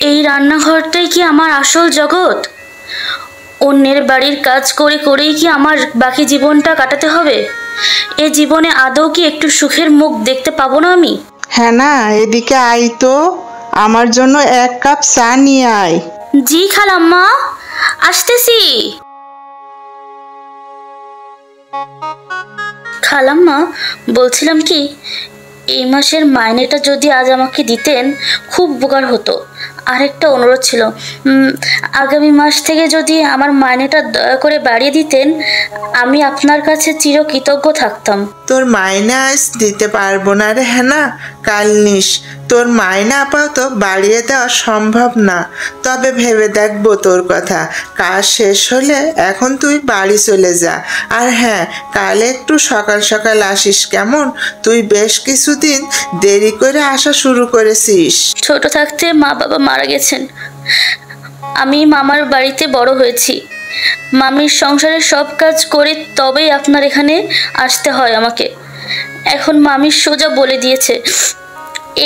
এই রান্নাঘরটাই কি আমার আসল জগৎ? অন্যের বাড়ির কাজ করে করেই কি আমার বাকি জীবনটা কাটাতে হবে? এ জীবনে আদৌ কি একটু সুখের মুখ দেখতে পাবো না আমি? হ্যাঁ না, এদিকে আয় তো, আমার জন্য 1 কাপ চা নিয়ে আয়। জি খালাম্মা, আসতেছি। খালাম্মা, বলছিলাম কি, এই মাসের মাইনেটা যদি আজ আমাকে দিতেন খুব উপকার হতো। আরেকটা অনুরোধ ছিল, আগামী মাস থেকে যদি আমার মাইনেটা দয়া করে বাড়িয়ে দিতেন, আমি আপনার কাছে চিরকৃতজ্ঞ থাকতাম। তোর মাইনে আজ দিতে পারবো না রে হেনা, কাল নিস। তোর মাইনে আপাতত বাড়িয়ে দেওয়া সম্ভব না, তবে ভেবে দেখবো তোর কথা। কাজ শেষ হলে এখন তুই বাড়ি চলে যা। আর হ্যাঁ, কাল একটু সকাল সকাল আসিস কেমন? তুই বেশ কিছুদিন দেরি করে আসা শুরু করেছিস। ছোট থাকতে মা বাবা মারা গেছেন, আমি মামার বাড়িতে বড় হয়েছি। মামির সংসারের সব কাজ করে তবেই আপনার এখানে আসতে হয় আমাকে। এখন মামির সোজা বলে দিয়েছে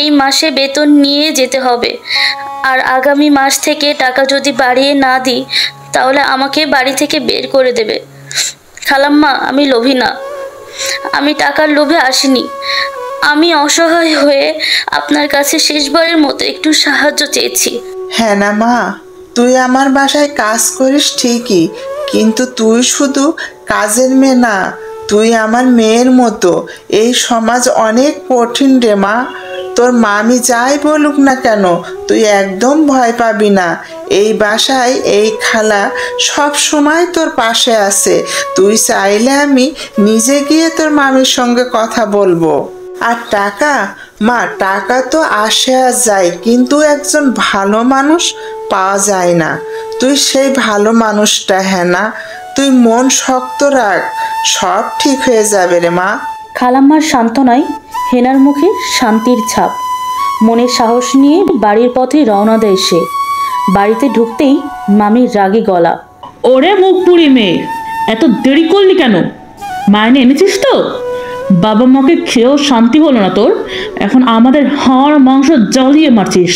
এই মাসে বেতন নিয়ে যেতে হবে, আর আগামী মাস থেকে টাকা যদি বাড়িয়ে না দিই তাহলে আমাকে বাড়ি থেকে বের করে দেবে। খালাম্মা, আমি লোভী না, আমি টাকার লোভে আসিনি। আমি অসহায় হয়ে আপনার কাছে শেষবারের মতো একটু সাহায্য চেয়েছি। হ্যাঁ না মা, তুই আমার বাসায় কাজ করিস ঠিকই, কিন্তু তুই শুধু কাজের মেয়ে না, তুই আমার মেয়ের মতো। এই সমাজ অনেক কঠিন রে মা। তোর মামি যাই বলুক না কেন, তুই একদম ভয় পাবি না। এই বাসায় এই খালা সব সময় তোর পাশে আছে। তুই চাইলে আমি নিজে গিয়ে তোর মামির সঙ্গে কথা বলবো। আর টাকা, মা টাকা তো আসে আর যায়, কিন্তু একজন ভালো মানুষ পাওয়া যায় না। তুই সেই ভালো মানুষটা। হ্যাঁ না, তুই মন শক্ত রাখ, সব ঠিক হয়ে যাবে রে মা। খালাম্মার সান্ত্বনায় হেনার মুখে শান্তির ছাপ। মনের সাহস নিয়ে বাড়ির পথে রওনা দেয় সে। বাড়িতে ঢুকতেই মামির রাগে গলা, ওরে মুখ পুড়ি মেয়ে, এত দেরি করলি কেন? মাইনে এনেছিস তো? বাবা মাকে খেয়েও শান্তি হলো না তোর, এখন আমাদের হাড় মাংস জ্বালিয়ে মারছিস।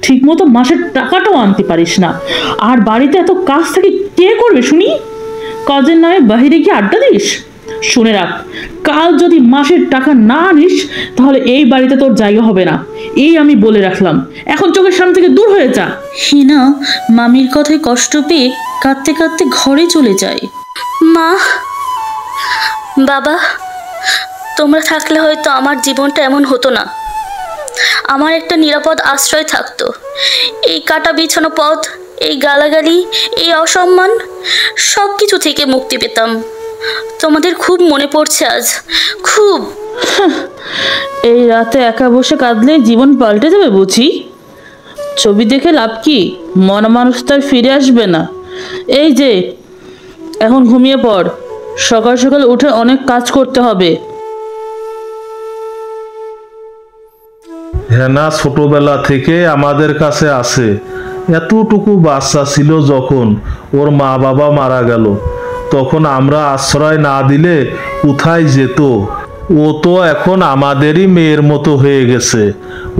ঠিক মতো মাসের টাকাটাও আনতে পারিস না, আর বাড়িতে এত কাজ থেকে কে করবে শুনি? কাজের নামে বাহিরে গিয়ে আড্ডা দিস? শুনে রাখ, কাল যদি মাসের টাকা না আনিস তাহলে এই বাড়িতে তোর জায়গা হবে না, এই আমি বলে রাখলাম। এখন চোখের সামনে থেকে দূর হয়ে যা। হিনা মামির কথায় কষ্ট পেয়ে কাঁদতে কাঁদতে ঘরে চলে যায়। মা, বাবা, তোমরা থাকলে হয়তো আমার জীবনটা এমন হতো না। আমার একটা নিরাপদ আশ্রয় থাকতো। এই কাটা বিছানো পথ, এই গালাগালি, এই অসম্মান, সব কিছু থেকে মুক্তি পেতাম। তোমাদের খুব মনে পড়ছে আজ, খুব। এই রাতে একা বসে কাঁদলে জীবন পাল্টে যাবে বুঝি? ছবি দেখে লাভ কি? মনা মানুষ তার ফিরে আসবে না। এই যে এখন ঘুমিয়ে পড়, সকাল সকাল উঠে অনেক কাজ করতে হবে। হেনা ছোটবেলা থেকে আমাদের কাছে আছে। এতটুকু বাচ্চা ছিল যখন ওর মা বাবা মারা গেল, তখন আমরা আশ্রয় না দিলে কোথায় যেত? ও তো এখন আমাদেরই মেয়ের মতো হয়ে গেছে।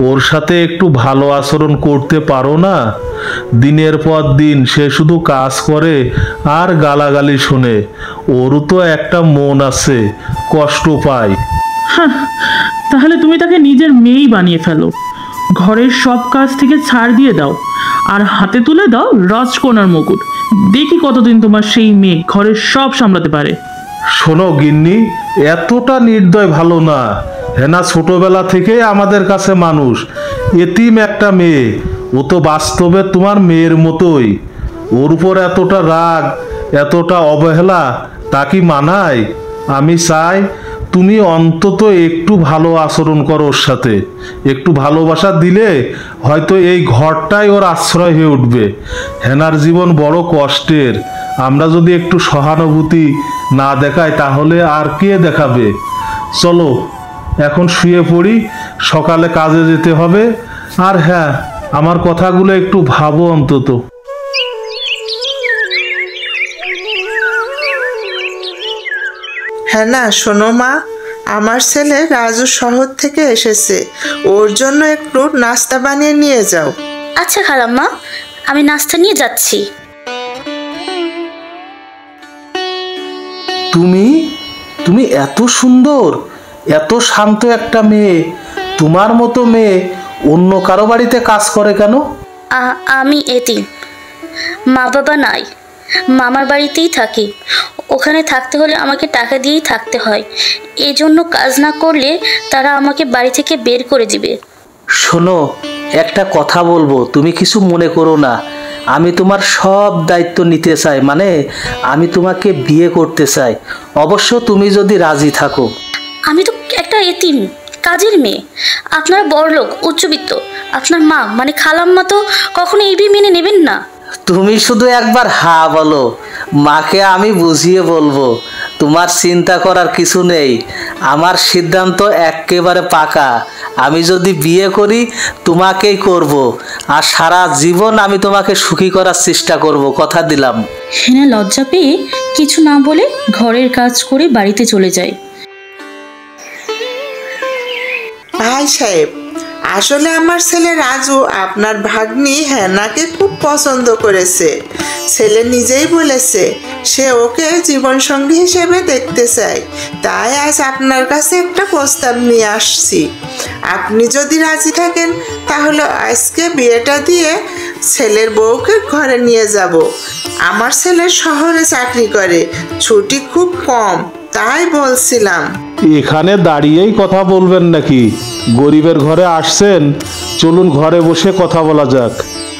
ওর সাথে একটু ভালো আচরণ করতে পারো না? দিনের পর দিন সে শুধু কাজ করে আর গালাগালি শোনে। ওরও তো একটা মন আছে, কষ্ট পায়। তাহলে তুমি তাকে নিজের মেয়েই বানিয়ে ফেলো, ঘরের সব কাজ থেকে ছাড় দিয়ে দাও, আর হাতে তুলে দাও রাজকন্যার মুকুট। দেখি কতদিন তোমার সেই মেয়ে ঘরের সব সামলাতে পারে। শোনো গিন্নি, এতটা নির্দয় ভালো না। হেনা ছোটবেলা থেকে আমাদের কাছে মানুষ, এতিম একটা মেয়ে। ও তো বাস্তবে তোমার মেয়ের মতোই। ওর উপর এতটা রাগ, এতটা অবহেলা তা কি মানায়? আমি চাই তুমি অন্তত একটু ভালো আচরণ করো ওর সাথে। একটু ভালোবাসা দিলে হয়তো এই ঘরটাই ওর আশ্রয় হয়ে উঠবে। হেনার জীবন বড় কষ্টের, আমরা যদি একটু সহানুভূতি না দেখাই তাহলে আর কে দেখাবে? চলো এখন শুয়ে পড়ি, সকালে কাজে যেতে হবে। আর হ্যাঁ, আমার কথাগুলো একটু ভাবো অন্তত। হ্যাঁ না, শোনো মা, আমার ছেলে রাজু শহর থেকে এসেছে, ওর জন্য একটু নাস্তা বানিয়ে নিয়ে যাও। আচ্ছা খালাম্মা, আমি নাস্তা নিয়ে যাচ্ছি। তুমি তুমি এত সুন্দর, এত শান্ত একটা মেয়ে, তোমার মতো মেয়ে অন্য কারো বাড়িতে কাজ করে কেন? আমি এতিম, মা বাবা নাই, মামার বাড়িতেই থাকি। ওখানে থাকতে হলে আমাকে টাকা দিয়েই থাকতে হয়। এই জন্য কাজ না করলে তারা আমাকে বাড়ি থেকে বের করে দিবে। শোনো, একটা কথা বলবো, তুমি কিছু মনে করো না। আমি তোমার সব দায়িত্ব নিতে চাই, মানে আমি তোমাকে বিয়ে করতে চাই, অবশ্য তুমি যদি রাজি থাকো। আমি তো একটা এতিম, কাজের মেয়ে। আপনারা বড়লোক, উচ্চবিত্ত। আপনার মা মানে খালাম্মা তো কখনো এই বিয়ে মেনে নেবেন না। তুমি শুধু একবার হ্যাঁ বলো, মাকে আমি বুঝিয়ে বলবো। তোমার চিন্তা করার কিছু নেই, আমার সিদ্ধান্ত একেবারে পাকা। আমি যদি বিয়ে করি তোমাকেই করব, আর সারা জীবন আমি তোমাকে সুখী করার চেষ্টা করব, কথা দিলাম। হেনা লজ্জা পেয়ে কিছু না বলে ঘরের কাজ করে বাড়িতে চলে যায়। ভাই সাহেব, আসলে আমার ছেলে রাজু আপনার ভাগ্নি হেনাকে খুব পছন্দ করেছে। ছেলে নিজেই বলেছে সে ওকে জীবনসঙ্গী হিসেবে দেখতে চায়। তাই আজ আপনার কাছে একটা প্রস্তাব নিয়ে আসছি। আপনি যদি রাজি থাকেন তাহলে আজকে বিয়েটা দিয়ে ছেলের বউকে ঘরে নিয়ে যাব। আমার ছেলে শহরে চাকরি করে, ছুটি খুব কম, তাই বলছিলাম। এখানে দাঁড়িয়েই কথা বলবেন নাকি? গরিবের ঘরে আসছেন, চলুন ঘরে বসে কথা বলা যাক।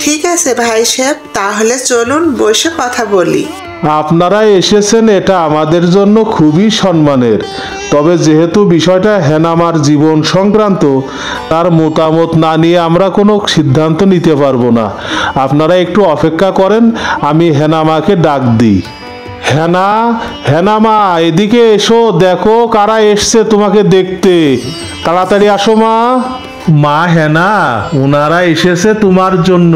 ঠিক আছে ভাই সাহেব, তাহলে চলুন বসে কথা বলি। আপনারা এসেছেন এটা আমাদের জন্য খুবই সম্মানের। তবে যেহেতু বিষয়টা হেনামার জীবন সংক্রান্ত, তার মতামত না নিয়ে আমরা কোনো সিদ্ধান্ত নিতে পারবো না। আপনারা একটু অপেক্ষা করেন, আমি হেনামাকে ডাক দিই। হেনা, হেনামা এদিকে এসো, দেখো কারা এসছে তোমাকে দেখতে। তাড়াতাড়ি আসো মা। মা হেনা, ওনারা এসেছে তোমার জন্য,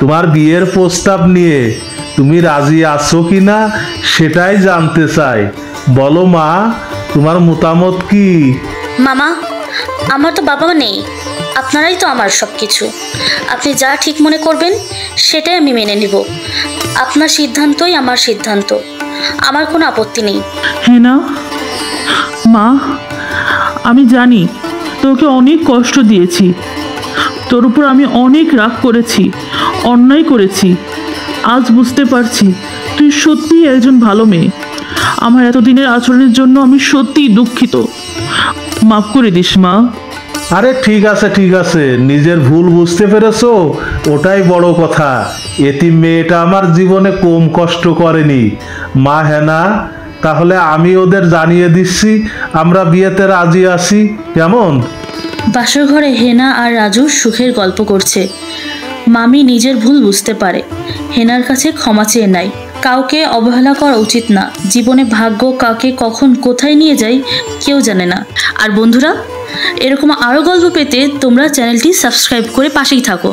তোমার বিয়ের প্রস্তাব নিয়ে। তুমি রাজি আছো কিনা সেটাই জানতে চাই। বলো মা, তোমার মতামত কি? মামা, আমার তো বাবা মা নেই, আপনারাই তো আমার সব কিছু। আপনি যা ঠিক মনে করবেন সেটাই আমি মেনে নেব। আপনার সিদ্ধান্তই আমার সিদ্ধান্ত, আমার কোনো আপত্তি নেই। হেনা, মা, আমি জানি তোকে অনেক কষ্ট দিয়েছি, তোর উপর আমি অনেক রাগ করেছি, অন্যায় করেছি। আজ বুঝতে পারছি তুই সত্যিই একজন ভালো মেয়ে। আমার এতদিনের আচরণের জন্য আমি সত্যিই দুঃখিত, মাফ করে দিস মা। আরে ঠিক আছে ঠিক আছে, নিজের ভুল বুঝতে পেরেছো, ওটাই বড় কথা। এতিম মেয়েটা আমার জীবনে কম কষ্ট করেনি। মা হেনা, তাহলে আমি ওদের জানিয়ে দিচ্ছি আমরা বিয়েতে রাজি আছি, কেমন? বাসর ঘরে হেনা আর রাজু সুখের গল্প করছে। মামি নিজের ভুল বুঝতে পারে, হেনার কাছে ক্ষমা চেয়ে নেয়। কাউকে অবহেলা করা উচিত না। জীবনে ভাগ্য কাকে কখন কোথায় নিয়ে যায় কেউ জানে না। আর বন্ধুরা, এরকম আরও গল্প পেতে তোমরা চ্যানেলটি সাবস্ক্রাইব করে পাশেই থাকো।